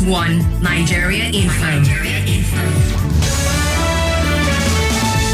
95.1 Nigeria Info.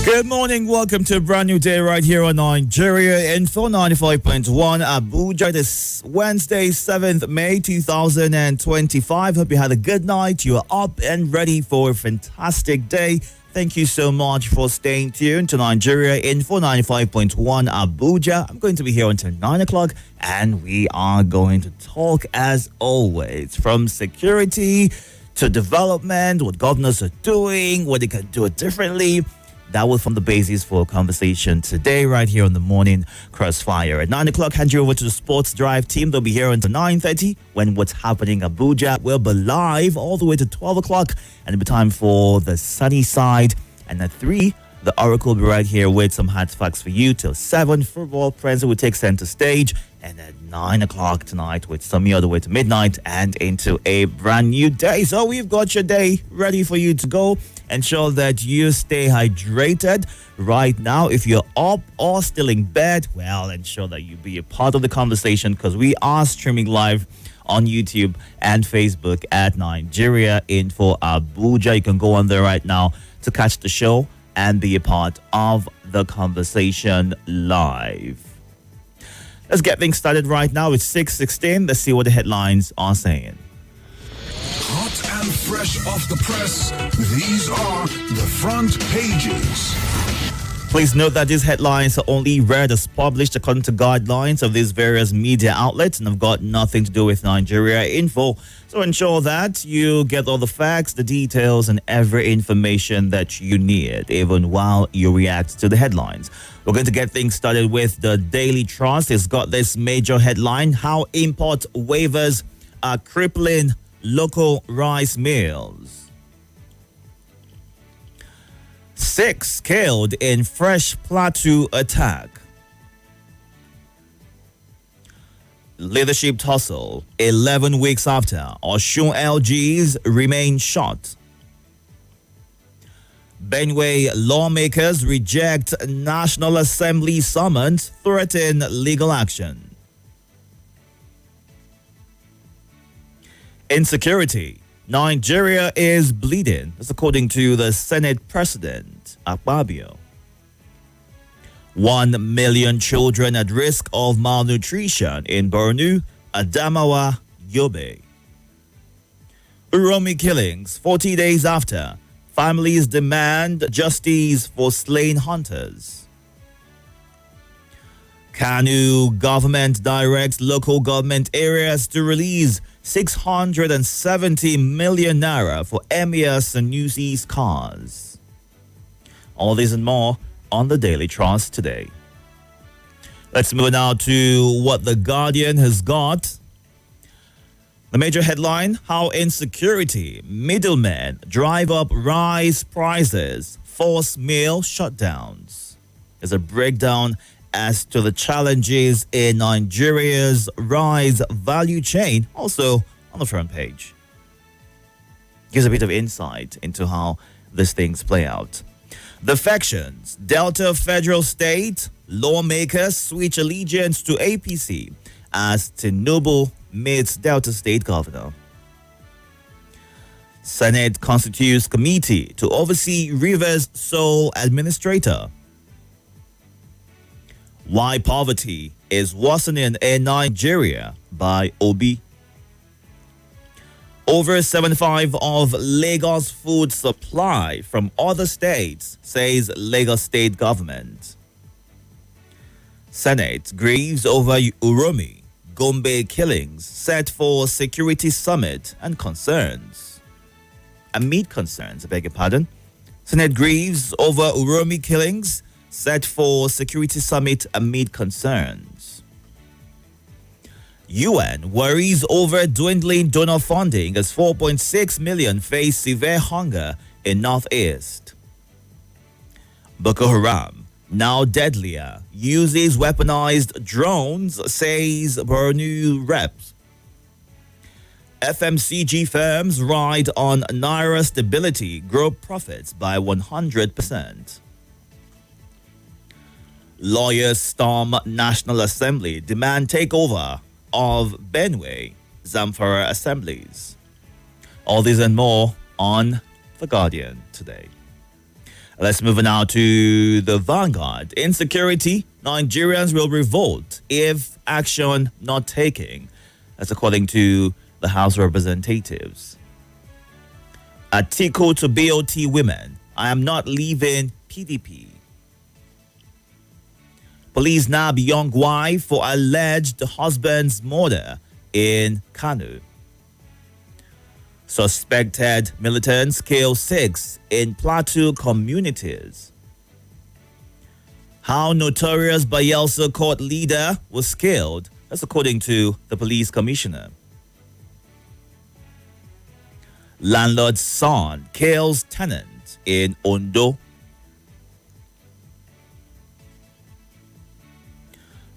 Good morning, welcome to a brand new day right here on Nigeria Info 95.1 Abuja. This Wednesday, 7th May 2025. Hope you had a good night. You are up and ready for a fantastic day. Thank you so much for staying tuned to Nigeria Info 95.1 Abuja. I'm going to be here until 9 o'clock and we are going to talk as always from security to development, what governors are doing, what they can do it differently. That will form the basis for a conversation today right here on the morning Crossfire. At 9 o'clock, hand you over to the Sports Drive team. They'll be here until 9:30 when What's Happening Abuja will be live all the way to 12 o'clock. And it'll be time for the sunny side. And at 3, the Oracle will be right here with some hot facts for you till 7. Football Frenzy will take center stage. And at 9 o'clock tonight with Sumi all the way to midnight and into a brand new day. So we've got your day ready for you to go. Ensure that you stay hydrated right now. If you're up or still in bed, well, ensure that you be a part of the conversation because we are streaming live on YouTube and Facebook at Nigeria Info Abuja. You can go on there right now to catch the show and be a part of the conversation live. Let's get things started right now. It's 6:16. Let's see what the headlines are saying. Hot and fresh off the press, these are the front pages. Please note that these headlines are only read as published according to guidelines of these various media outlets and have got nothing to do with Nigeria Info. So ensure that you get all the facts, the details, and every information that you need, even while you react to the headlines. We're going to get things started with the Daily Trust. It's got this major headline: how import waivers are crippling local rice mills. 6 killed in fresh Plateau attack. Leadership tussle 11 weeks after Osun LGs remain shut. Benue lawmakers reject National Assembly summons, threaten legal action. Insecurity. Nigeria is bleeding. That's according to the Senate President, Akpabio. 1 million children at risk of malnutrition in Borno, Adamawa, Yobe. Uromi killings 40 days after. Families demand justice for slain hunters. Kanu government directs local government areas to release 670 million naira for Emir Sanusi's cars. All this and more on the Daily Trust today. Let's move now to what The Guardian has got. The major headline: how insecurity, middlemen drive up rice prices, force mill shutdowns. There's a breakdown as to the challenges in Nigeria's rice value chain, also on the front page. Gives a bit of insight into how these things play out. The factions, Delta Federal State, lawmakers switch allegiance to APC as Tinubu meets Delta State Governor. Senate constitutes committee to oversee Rivers sole administrator. Why poverty is worsening in Nigeria by Obi. Over 75% of Lagos food supply from other states, says Lagos State government. Senate grieves over Uromi, Gombe killings set for security summit and concerns. Amid concerns, I beg your pardon. Senate grieves over Uromi killings set for security summit amid concerns. UN worries over dwindling donor funding as 4.6 million face severe hunger in Northeast. Boko Haram, now deadlier, uses weaponized drones, says Borno reps. FMCG firms ride on Naira stability, grow profits by 100%. Lawyers storm National Assembly, demand takeover of Benue, Zamfara assemblies. All these and more on The Guardian today. Let's move on now to the Vanguard. Insecurity, Nigerians will revolt if action not taken. That's according to the House of Representatives. Atiku to BOT women. I am not leaving PDP. Police nab young wife for alleged husband's murder in Kano. Suspected militants kill 6 in Plateau communities. How notorious Bayelsa court leader was killed. That's according to the police commissioner. Landlord's son kills tenant in Ondo.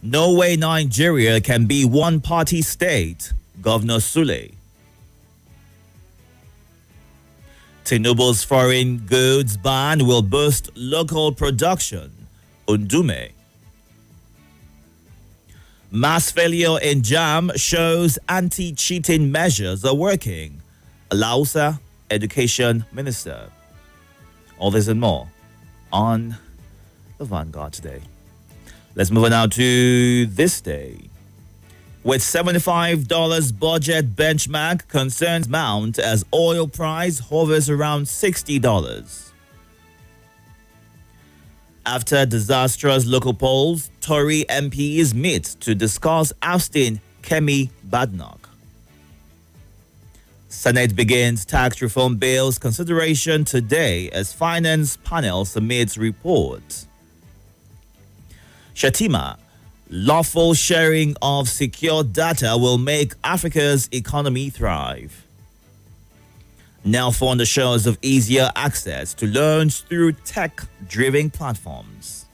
No way Nigeria can be one-party state, Governor Sule. Tinubu's foreign goods ban will boost local production, Undume. Mass failure in JAM shows anti-cheating measures are working, Alausa Education Minister. All this and more on the Vanguard today. Let's move on now to this day. With $75 budget benchmark, concerns mount as oil price hovers around $60. After disastrous local polls, Tory MPs meet to discuss ousting Kemi Badenoch. Senate begins tax reform bill's consideration today as finance panel submits report. Shatima, lawful sharing of secure data will make Africa's economy thrive. Now found the shows of easier access to loans through tech-driven platforms.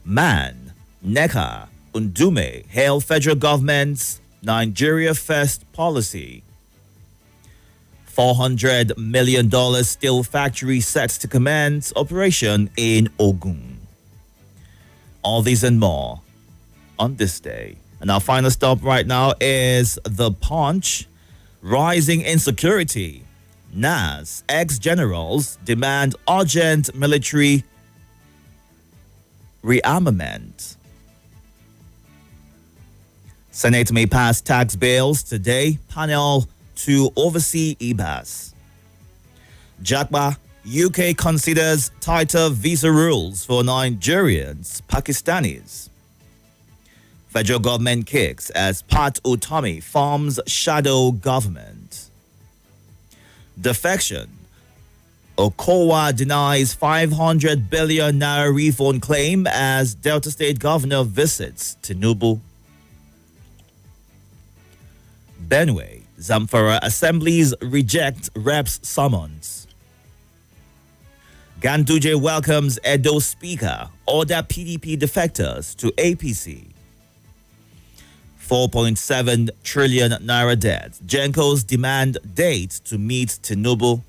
Man, NECA, Undume hail federal government's Nigeria First policy. $400 million steel factory sets to commence operation in Ogun. All these and more on this day. And our final stop right now is The Punch. Rising insecurity. NAS ex-generals demand urgent military rearmament. Senate may pass tax bills today. Panel to oversee EBAS. Jakba, UK considers tighter visa rules for Nigerians, Pakistanis. Federal government kicks as Pat Utami forms shadow government. Defection. Okowa denies 500 billion naira refund claim as Delta State governor visits Tinubu. Benue, Zamfara assemblies reject reps summons. Ganduje welcomes Edo Speaker, order PDP defectors to APC. 4.7 trillion naira debt. Gencos demand date to meet Tinubu.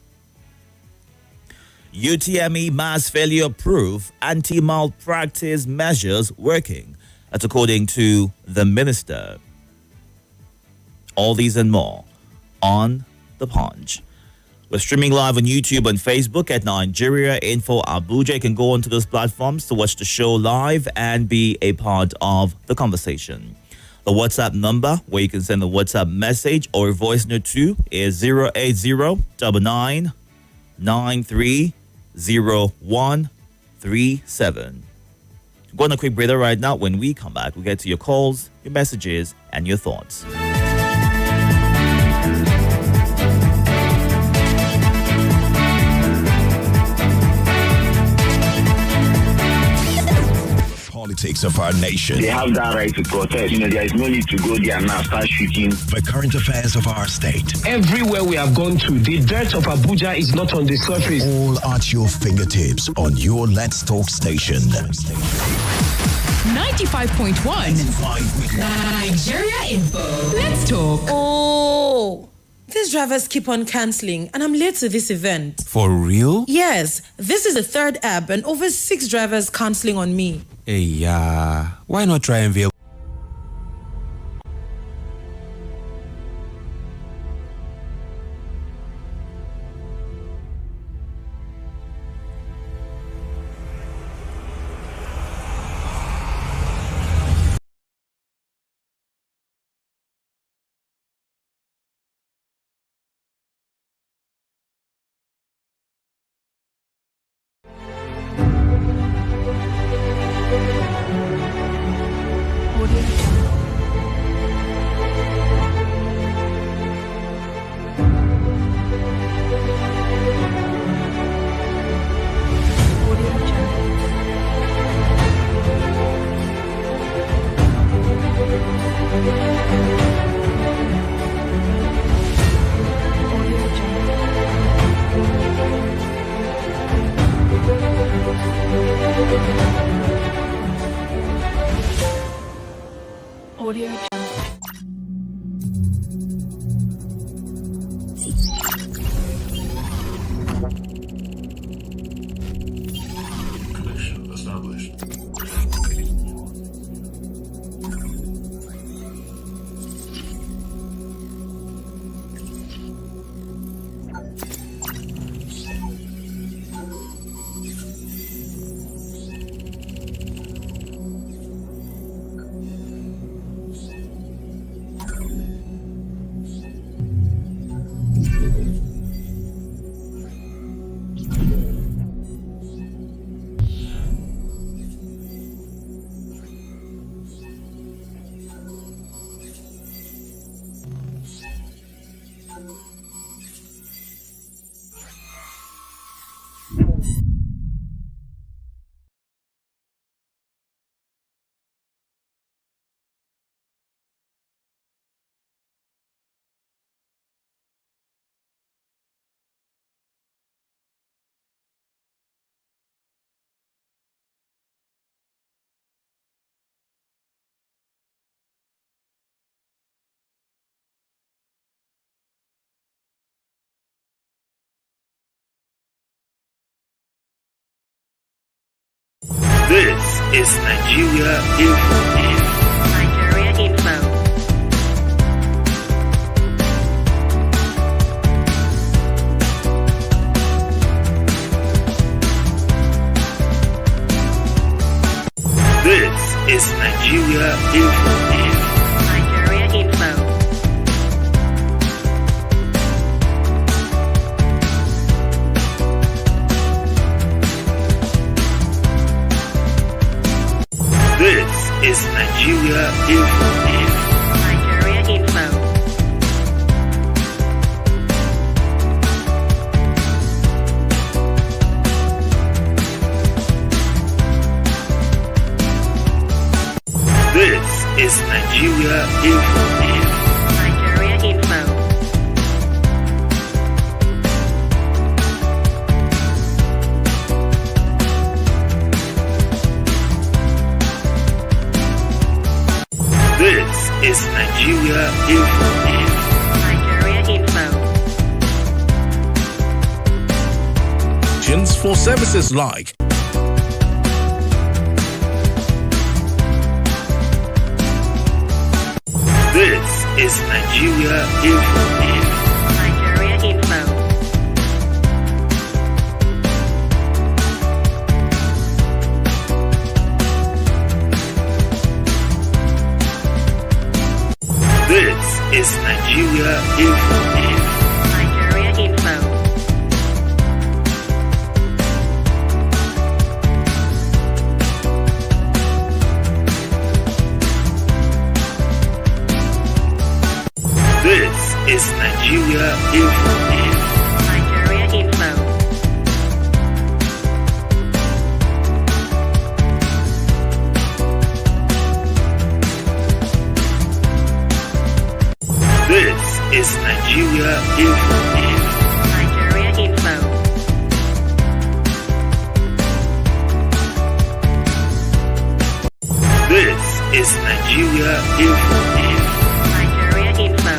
UTME mass failure proof anti-malpractice measures working. That's according to the minister. All these and more on The Punch. We're streaming live on YouTube and Facebook at Nigeria Info Abuja. You can go onto those platforms to watch the show live and be a part of the conversation. The WhatsApp number where you can send a WhatsApp message or a voice note to is 080-9993-0137. Go on a quick breather right now. When we come back, we'll get to your calls, your messages, and your thoughts. Politics of our nation. They have that right to protest. There is no need to go there now start shooting. The current affairs of our state. Everywhere we have gone to, the dirt of Abuja is not on the surface. All at your fingertips on your Let's Talk station. 95.1 Nigeria Info. Let's talk. Oh, these drivers keep on cancelling and I'm late to this event. For real? Yes, this is the third app and over 6 drivers cancelling on me. Hey, why not try and veil? Connection established. This is Nigeria Info. Nigeria Info. This is Nigeria Info. Nigeria Info. This is Nigeria Info. Nigeria Info. This is Nigeria Info. Nigeria Info. This is Nigeria Info. Nigeria Info. For services like This is Nigeria Info. Nigeria Info. This is Nigeria Info. Nigeria Info. This is Nigeria Info. Nigeria Info. This is Nigeria Info. Nigeria Info. This is Nigeria Info. Nigeria Info.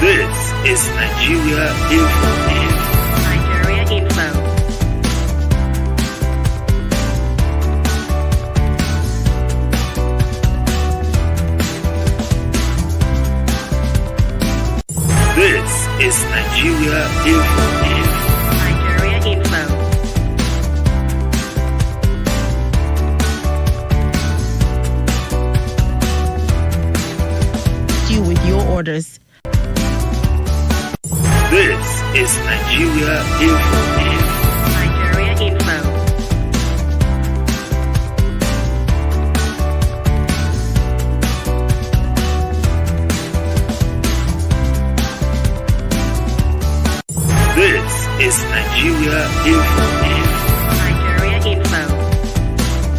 This is Nigeria Info. Nigeria Info. This is Nigeria Info. Nigeria Info. You with your orders. This is Nigeria Info. Nigeria Info. This is Nigeria Info. Nigeria Info.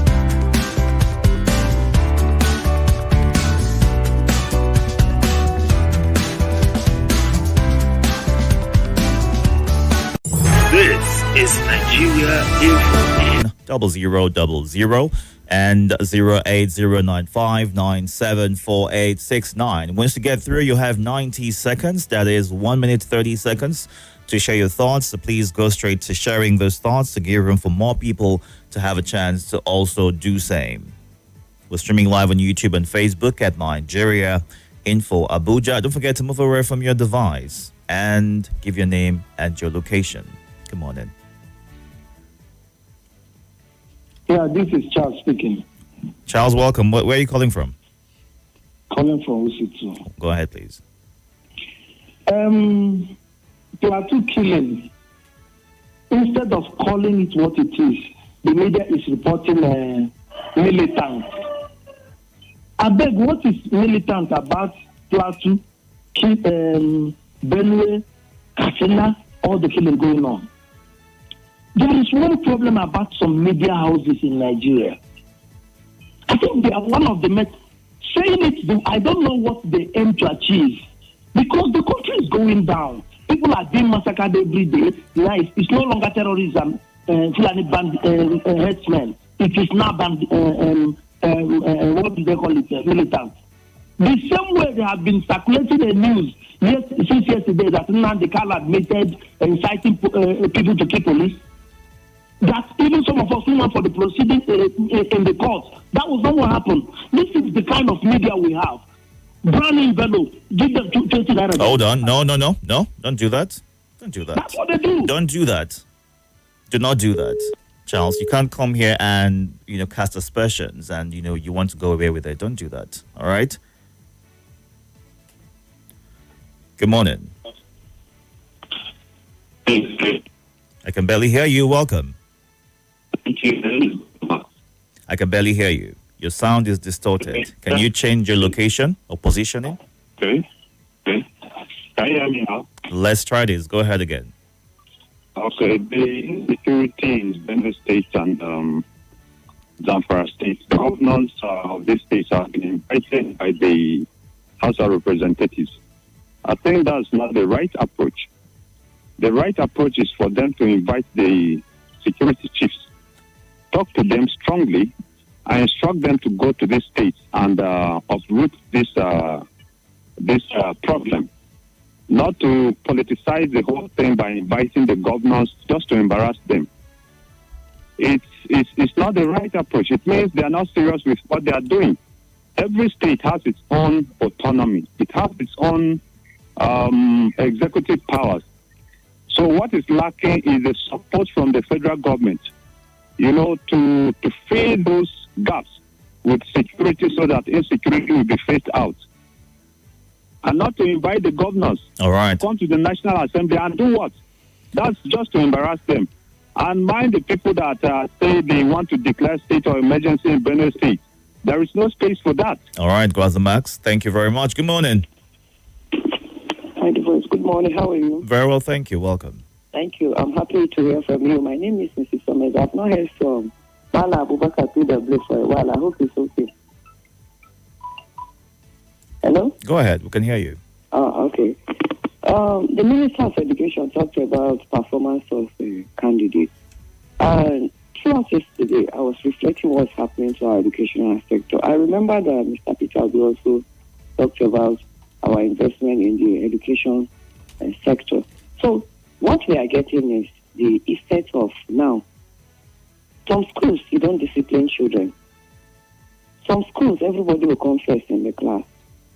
This Nigeria Info. 0000 and 08095974869. Once you get through, you have 90 seconds. That is 1 minute 30 seconds to share your thoughts. So please go straight to sharing those thoughts to give room for more people to have a chance to also do same. We're streaming live on YouTube and Facebook at Nigeria Info Abuja. Don't forget to move away from your device and give your name and your location. Good morning. Yeah, this is Charles speaking. Charles, welcome. Where are you calling from? Calling from Usitu. Go ahead, please. Plateau killing. Instead of calling it what it is, the media is reporting militant. I beg, what is militant about Plateau, Benue, Katsina, all the killing going on? There is one problem about some media houses in Nigeria. I think they are one of the saying it. I don't know what they aim to achieve because the country is going down. People are being massacred every day. It's no longer terrorism, Fulani band headsmen. It is now band. What do they call it? Militants. The same way they have been circulating the news since yesterday that Nnamdi Kanu admitted inciting people to kill police. That even some of us who went for the proceedings in the court, that was not what happened. This is the kind of media we have. Brand envelope, give them 20 naira. Hold on. No. Don't do that. Don't do that. That's what they do. Don't do that. Do not do that. Charles, you can't come here and, cast aspersions and, you want to go away with it. Don't do that. All right? Good morning. I can barely hear you. Welcome. I can barely hear you. Your sound is distorted. Can you change your location or positioning? Okay. Can you hear me now? Let's try this. Go ahead again. Okay. The insecurity in Benue State and Zamfara State, the governors of these states have been invited by the House of Representatives. I think that's not the right approach. The right approach is for them to invite the security chiefs, talk to them strongly, and instruct them to go to these states and uproot this problem. Not to politicize the whole thing by inviting the governors just to embarrass them. It's not the right approach. It means they are not serious with what they are doing. Every state has its own autonomy. It has its own executive powers. So what is lacking is the support from the federal government, to fill those gaps with security so that insecurity will be phased out. And not to invite the governors All right. to come to the National Assembly and do what? That's just to embarrass them. And mind the people that say they want to declare state of emergency in Benue State. There is no space for that. All right, Max. Thank you very much. Good morning. Hi, Divorce. Good morning. How are you? Very well, thank you. Welcome. Thank you. I'm happy to hear from you. My name is Mrs. Somers. I've not heard from Mala Abubakar PW for a while. I hope it's okay. Hello? Go ahead. We can hear you. Oh, okay. The Minister of Education talked about performance of candidates. And throughout yesterday, I was reflecting what's happening to our educational sector. I remember that Mr. Peter also talked about our investment in the education sector. So what we are getting is the effect of now. Some schools, you don't discipline children. Some schools, everybody will come first in the class.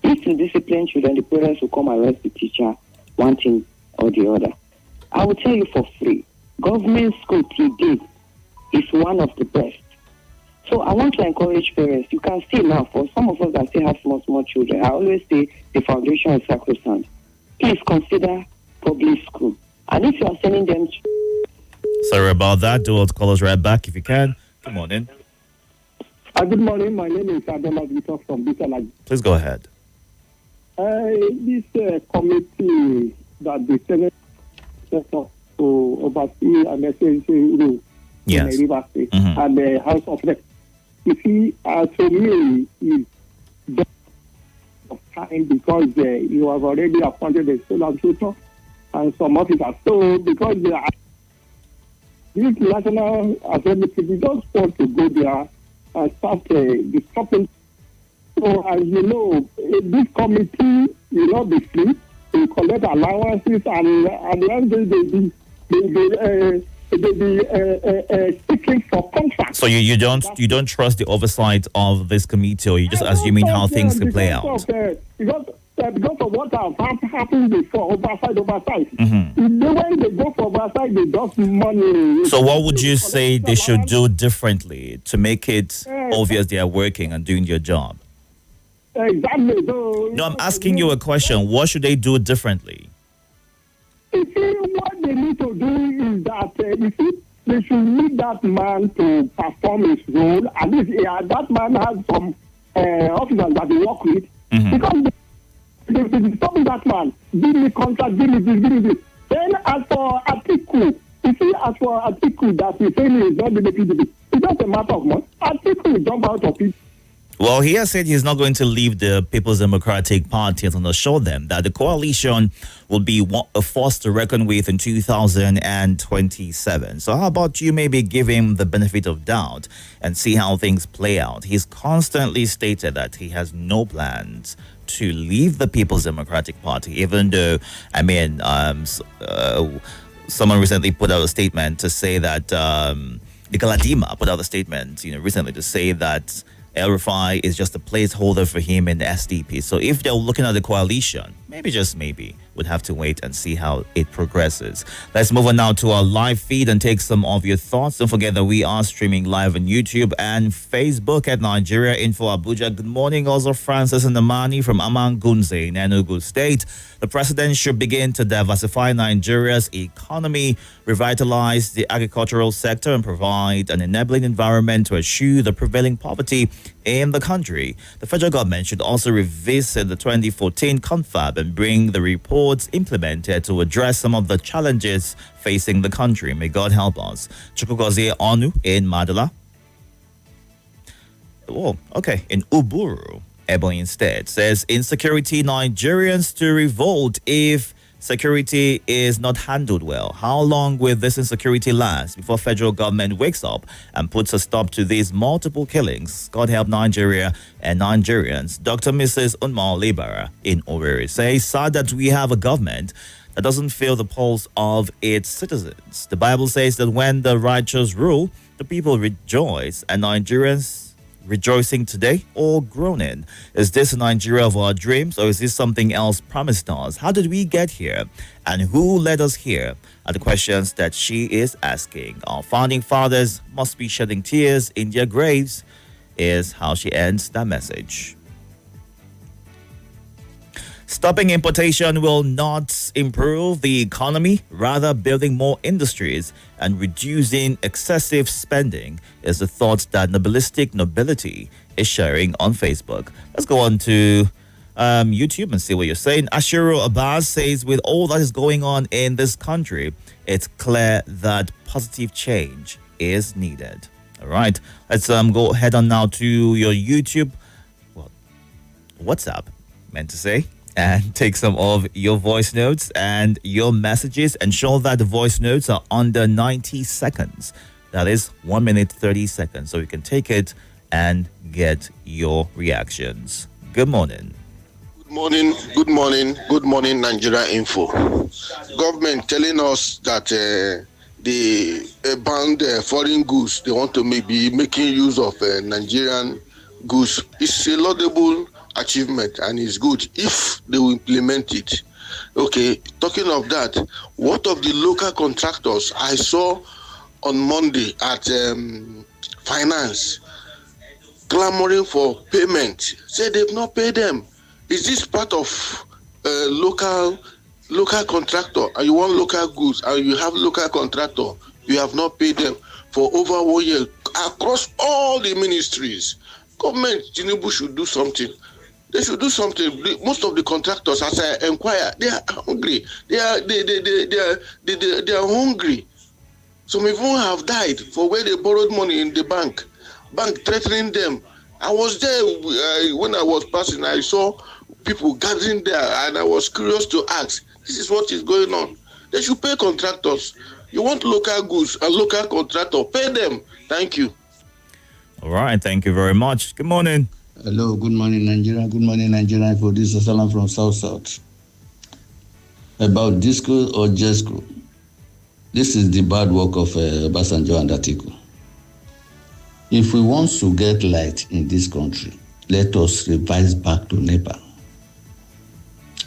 If you discipline children, the parents will come arrest the teacher, one thing or the other. I will tell you for free, government school today is one of the best. So I want to encourage parents. You can see now, for some of us that still have small children, I always say the foundation is sacrosanct. Please consider public school. And if you are sending them Sorry about that. Do call us right back if you can. Good morning. Good morning. My name is Adela Victor from Bitalag. Please go ahead. This committee that the Senate set up to oversee an essential rule in the River State and the House of Reps. You see, to me, is of time because you have already appointed a solar tutor and some officers. So because they are This National Assembly people just want to go there and start discussing. So, as you know, this committee will not be free to collect allowances, and at the end of the day, they be seeking for contracts. So you don't trust the oversight of this committee, or you just assuming how things can play out? Because of what has happened before, oversight. Mm-hmm. When they go for oversight, they just money. So what would you say they should do differently to make it obvious they are working and doing their job? Exactly. So, no, I'm asking you a question. What should they do differently? You see, what they need to do is that, they should need that man to perform his role. At least that man has some officers that they work with. Mm-hmm. Because they stop that man. Give me contract, give me this. Then as for Atiku, that he's saying is not the PDP, it's just a matter of money. Atiku will jump out of it. Well, he has said he's not going to leave the People's Democratic Party and assure them that the coalition will be a force to reckon with in 2027. So how about you maybe give him the benefit of doubt and see how things play out? He's constantly stated that he has no plans to leave the People's Democratic Party, even though, someone recently put out a statement to say that, Galadima put out a statement, recently to say that El Rufai is just a placeholder for him in the SDP. So if they're looking at the coalition, maybe, just maybe, we'd have to wait and see how it progresses. Let's move on now to our live feed and take some of your thoughts. Don't forget that we are streaming live on YouTube and Facebook at Nigeria Info Abuja. Good morning, also Francis and Amani from Amangunze in Enugu State. The president should begin to diversify Nigeria's economy, revitalize the agricultural sector, and provide an enabling environment to eschew the prevailing poverty in the country. The federal government should also revisit the 2014 confab and bring the reports implemented to address some of the challenges facing the country. May God help us. Chukwugozie Onu in Madala. Oh, okay. In Uburu, Ebonyi instead says insecurity, Nigerians to revolt if security is not handled well. How long will this insecurity last before federal government wakes up and puts a stop to these multiple killings? God help Nigeria and Nigerians. Dr. Mrs. Unma Libera in Owerri says, sad that we have a government that doesn't feel the pulse of its citizens. The Bible says that when the righteous rule, the people rejoice, and Nigerians rejoicing today or groaning? Is this a Nigeria of our dreams, or is this something else promised us? How did we get here, and who led us here? Are the questions that she is asking. Our founding fathers must be shedding tears in their graves, is how she ends that message. Stopping importation will not improve the economy, rather building more industries and reducing excessive spending is the thought that Nobilistic Nobility is sharing on Facebook. Let's go on to YouTube and see what you're saying. Ashiro Abbas says, with all that is going on in this country, it's clear that positive change is needed. All right, let's go head on now to your YouTube, WhatsApp, meant to say, and take some of your voice notes and your messages, and show that the voice notes are under 90 seconds. That is 1 minute 30 seconds. So you can take it and get your reactions. Good morning. Good morning, Nigeria Info. Government telling us that they banned foreign goods. They want to be making use of Nigerian goods. It's a laudable achievement, and it's good if they will implement it. Okay, talking of that, what of the local contractors I saw on Monday at finance clamoring for payment? Say they've not paid them. Is this part of local contractor? And you want local goods, and you have local contractor, you have not paid them for over 1 year across all the ministries. Government, Tinubu should do something. They should do something. Most of the contractors, as I inquire, they are hungry. They are hungry. Some even have died for where they borrowed money in the bank threatening them. I was there when I was passing. I saw people gathering there, and I was curious to ask, this is what is going on. They should pay contractors. You want local goods and local contractor, pay them. Thank you. All right, thank you very much. Good morning. Hello, good morning, Nigeria. Good morning, Nigeria. For this is Salam from South. About disco or jesco. This is the bad work of Obasanjo and Atiku. If we want to get light in this country, let us revise back to NEPA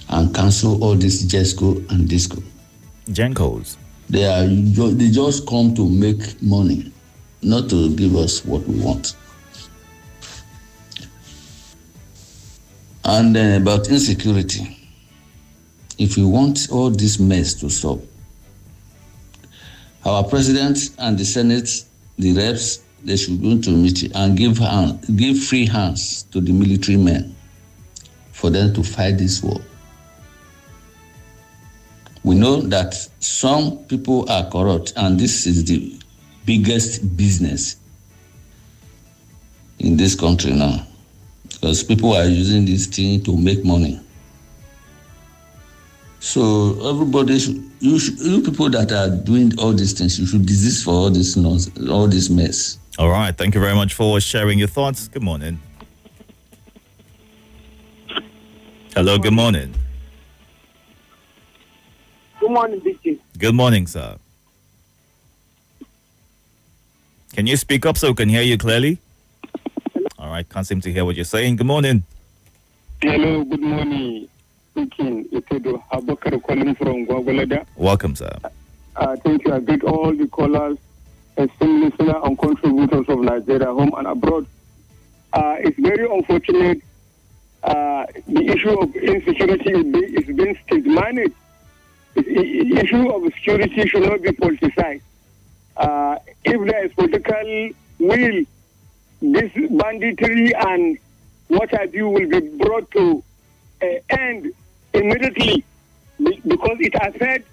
and cancel all this jesco and disco. Gencos. They just come to make money, not to give us what we want. And about insecurity, if you want all this mess to stop, our president and the Senate, the reps, they should go to meet and give free hands to the military men for them to fight this war. We know that some people are corrupt, and this is the biggest business in this country now, because people are using this thing to make money. So everybody, you people that are doing all these things, you should desist for all this nonsense, all this mess. All right, thank you very much for sharing your thoughts. Good morning. Hello, good morning. Good morning, BT. Good morning, sir. Can you speak up so we can hear you clearly? All right, can't seem to hear what you're saying. Good morning. Hello, good morning. Speaking, Itodo, Abakar calling from Gwagwalada. Welcome, sir. Thank you. I greet all the callers, esteemed listeners and contributors of Nigeria, home and abroad. It's very unfortunate. The issue of insecurity is being stigmatized. The issue of security should not be politicized. If there is political will, this banditry and what have you will be brought to end immediately, because it affects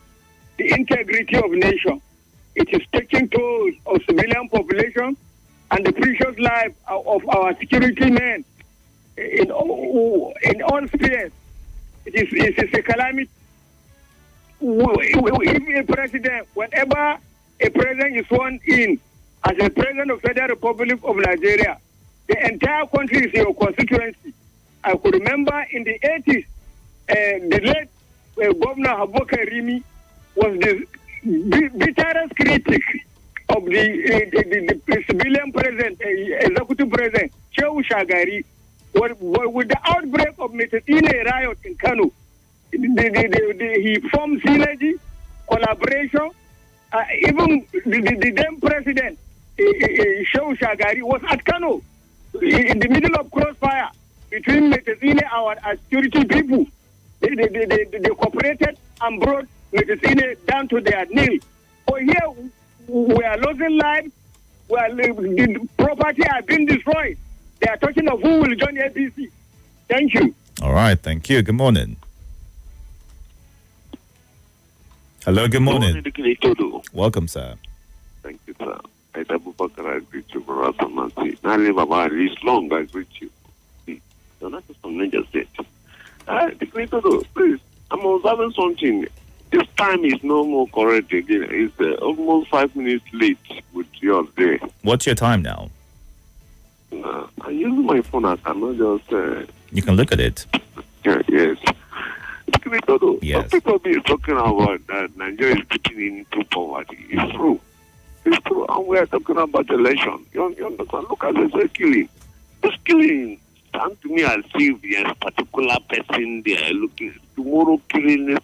the integrity of nation. It is taking toll of civilian population and the precious life of our security men in all spheres. It is a calamity. If a president, whenever a president is sworn in as a president of Federal Republic of Nigeria, the entire country is your constituency. I could remember in the 80s, the late Governor Abubakar Rimi was the bitterest critic of the civilian president, executive president, Shehu Shagari. With the outbreak of Metetine riot in Kano, he formed synergy, collaboration. Even the then president, Shehu Shagari, was at Kano in the middle of crossfire between Metetine and our security people. They cooperated and brought Metetine down to their knee. So here we are losing lives, the property has been destroyed. They are talking of who will join APC. Thank you. All right, thank you. Good morning. Hello, good morning. Itodo. Welcome, sir. Thank you, sir. I greet you, brother Nancy. It's long, I greet you. You're not just from Niger State. Itodo, please, I'm observing something. This time is no more correct again. It's almost 5 minutes late with yours there. What's your time now? I use my phone. I cannot just... You can look at it. Yes. Yes. People be talking about that Nigeria is getting into poverty. It's true. It's true. And we are talking about election. You understand? Look at this killing. This killing sounds to me as if there's a particular person they are looking. Tomorrow killing,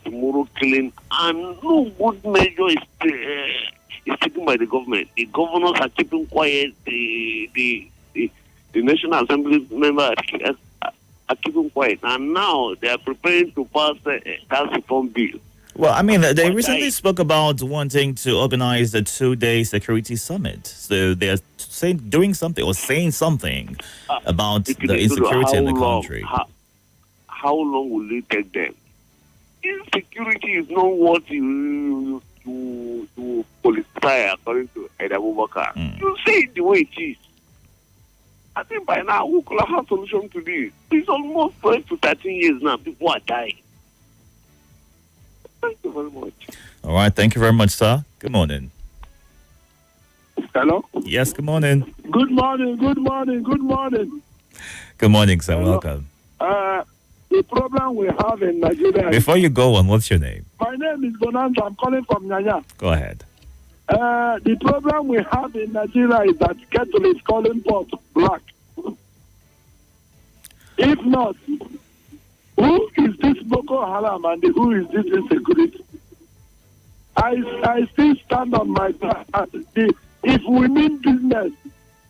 and no good measure is taken by the government. The governors are keeping quiet. The National Assembly members are keeping quiet, and now they are preparing to pass a tax reform bill. Well, I mean, they recently spoke about wanting to organize a 2-day security summit. So they're saying something about the insecurity in the country. How long will it take them? Insecurity is not what you politicize, according to Ed Abubakar. You say it the way it is. I think by now we could have a solution to this. It's almost 12 to 13 years now. People are dying. Thank you very much. All right. Thank you very much, sir. Good morning. Hello? Yes, good morning. Good morning, good morning, good morning. Good morning, sir. Welcome. The problem we have in Nigeria... Before you go on, what's your name? My name is Bonanza. I'm calling from Nyanya. Go ahead. The problem we have in Nigeria is that kettle is calling pot black. If not, who is this Boko Haram and who is this insecurity? I still stand on my back. If we mean business,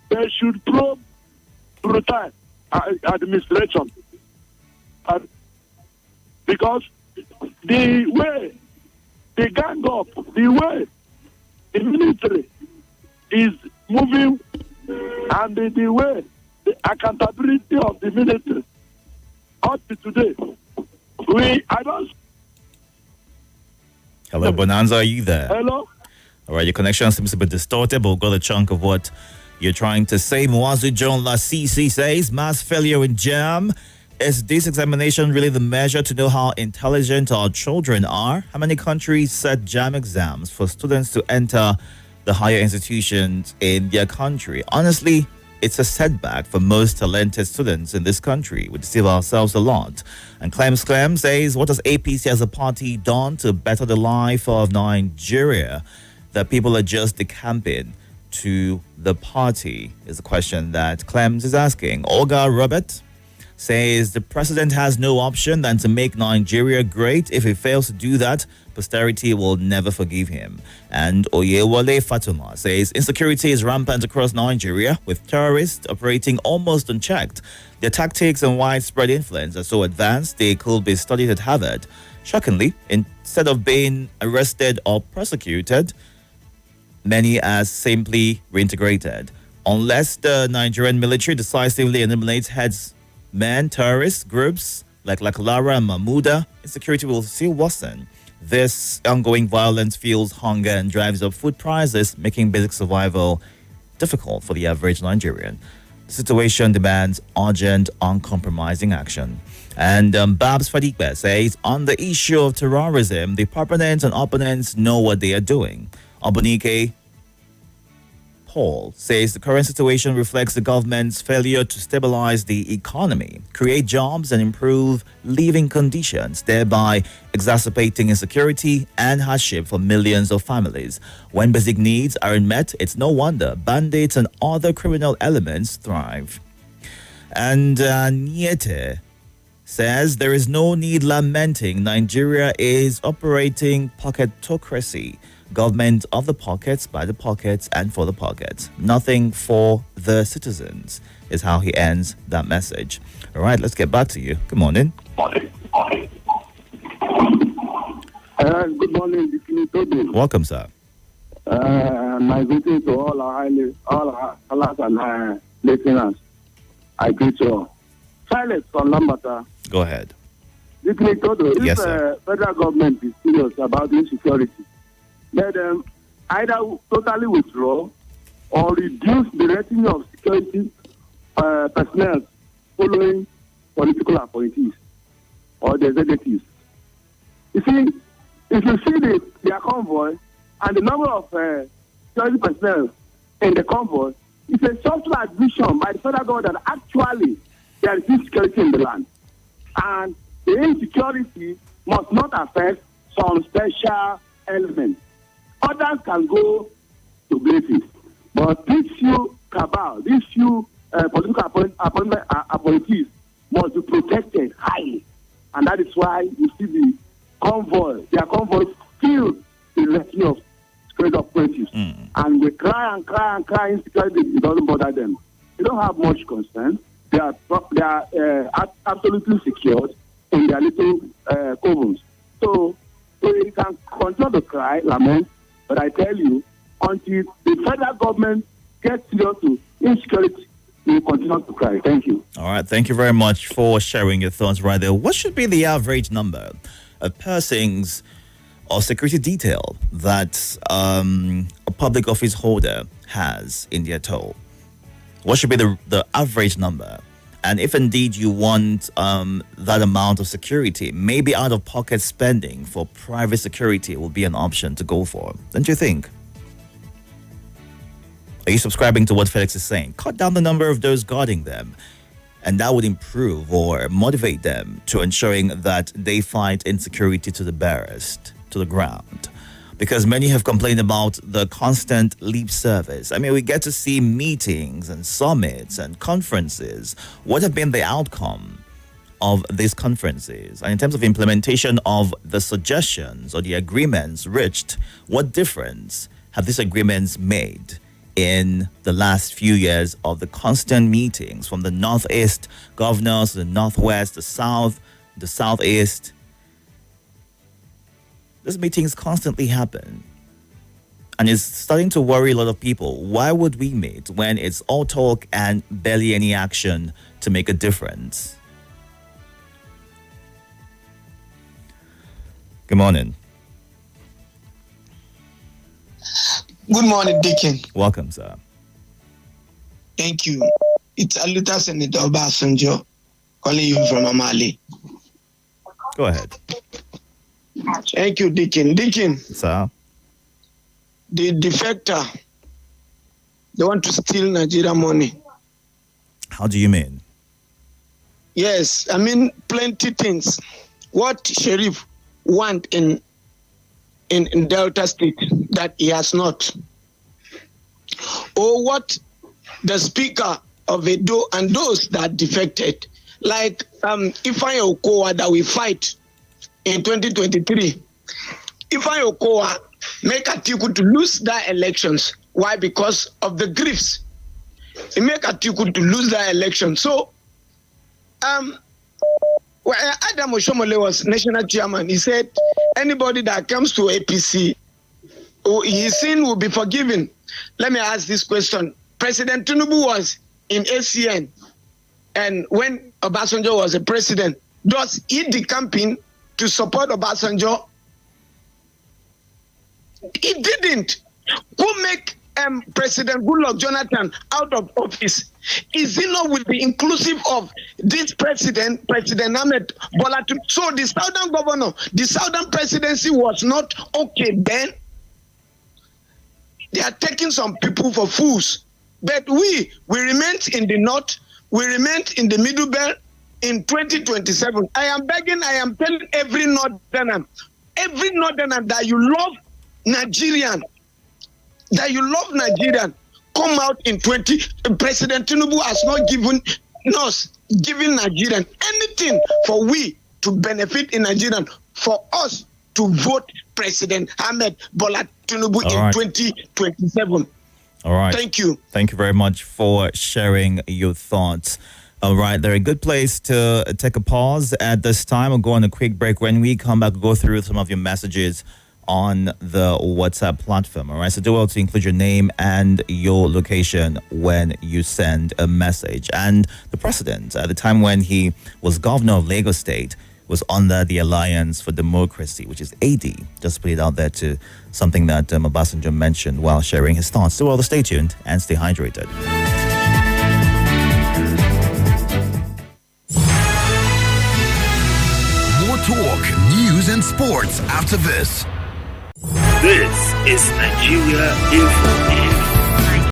they should probe brutal administration. Because the way they gang up, the way the military is moving, and the way the accountability of the military up to today, I don't. Hello, Bonanza, are you there? Hello? All right, your connection seems a bit distorted, but we've got a chunk of what you're trying to say. Mwazu John Lasisi says, mass failure in JAM. Is this examination really the measure to know how intelligent our children are? How many countries set JAM exams for students to enter the higher institutions in their country? Honestly, it's a setback for most talented students in this country. We deceive ourselves a lot. And Clem says, what has APC as a party done to better the life of Nigeria? That people are just decamping to the party is the question that Clems is asking. Olga Robert says the president has no option than to make Nigeria great. If he fails to do that, posterity will never forgive him. And Oyewale Fatuma says insecurity is rampant across Nigeria, with terrorists operating almost unchecked. Their tactics and widespread influence are so advanced they could be studied at Harvard. Shockingly, instead of being arrested or prosecuted, many are simply reintegrated. Unless the Nigerian military decisively eliminates headsmen, terrorist groups like Lara and Mahmouda, insecurity will still worsen. This ongoing violence fuels hunger and drives up food prices, making basic survival difficult for the average Nigerian. The situation demands urgent, uncompromising action. And Babs Fadikbe says, on the issue of terrorism, the proponents and opponents know what they are doing. Obonike Paul says the current situation reflects the government's failure to stabilize the economy, create jobs, and improve living conditions, thereby exacerbating insecurity and hardship for millions of families. When basic needs aren't met, it's no wonder bandits and other criminal elements thrive. And Niete says there is no need lamenting. Nigeria is operating pocketocracy. Government of the pockets, by the pockets, and for the pockets. Nothing for the citizens is how he ends that message. All right, let's get back to you. Good morning. Good morning, Itodo. Welcome, sir. My greeting to all our callers and listeners. I greet you all. Silence from Lambata. Go ahead. Itodo, if Yes, sir. federal government is serious about insecurity, let them either totally withdraw or reduce the rating of security personnel following political appointees or the executives. You see, if you see their convoy and the number of security personnel in the convoy, it's a software admission by the federal government that actually there is insecurity in the land. And the insecurity must not affect some special elements. Others can go to places, but these few cabal, these few political appointees must be protected highly, and that is why you see their convoy still the rescue of security appointees, and they cry and cry and cry. Insecurity, it doesn't bother them. They don't have much concern. They are absolutely secured in their little covens. So you can continue to cry, lament. But I tell you, until the federal government gets serious to insecurity, we will continue to cry. Thank you. All right, thank you very much for sharing your thoughts right there. What should be the average number of persons or security detail that a public office holder has in their toll? What should be the average number? And if indeed you want that amount of security, maybe out-of-pocket spending for private security will be an option to go for. Don't you think? Are you subscribing to what Felix is saying? Cut down the number of those guarding them. And that would improve or motivate them to ensuring that they fight insecurity to the barest, to the ground. Because many have complained about the constant lip service. I mean, we get to see meetings and summits and conferences. What have been the outcome of these conferences? And in terms of implementation of the suggestions or the agreements reached, what difference have these agreements made in the last few years of the constant meetings from the Northeast governors, the Northwest, the South, the Southeast? These meetings constantly happen. And it's starting to worry a lot of people. Why would we meet when it's all talk and barely any action to make a difference? Good morning. Good morning, Deacon. Welcome, sir. Thank you. It's Aluta Senator Obasanjo calling you from Amali. Go ahead. Thank you, Deacon. Deacon. Sir. The defector, they want to steal Nigeria money. How do you mean? Yes, I mean plenty things. What Sheriff want in Delta State that he has not. Or what the Speaker of Itodo and those that defected, like Ifeanyi Okowa that we fight in 2023. Ifeanyi Okowa make Atiku to lose that elections. Why? Because of the griefs. He make Atiku to lose that election. So, Adam Oshomole was national chairman. He said, anybody that comes to APC, his sin will be forgiven. Let me ask this question. President Tinubu was in ACN, and when Obasanjo was a president, does he decamping to support Obasanjo? He didn't. Who make President Goodluck Jonathan out of office? Is he not with the inclusive of this President Ahmed Bola? So the Southern governor, the Southern presidency was not okay then. They are taking some people for fools. But we remained in the north, we remained in the middle belt in 2027. I am begging, I am telling every northerner that you love Nigerian, come out in 20. President Tinubu has not given Nigerian anything for we to benefit in Nigerian, for us to vote President Ahmed Bola Tinubu in 2027. All right. Thank you. Thank you very much for sharing your thoughts. All right, they're a good place to take a pause at this time. We'll go on a quick break. When we come back, we'll go through some of your messages on the WhatsApp platform. All right, so do well to include your name and your location when you send a message. And the president, at the time when he was governor of Lagos State, was under the Alliance for Democracy, which is AD. Just put it out there to something that Obasanjo mentioned while sharing his thoughts. So, well, stay tuned and stay hydrated. More talk, news, and sports after this. This is Nigeria Info.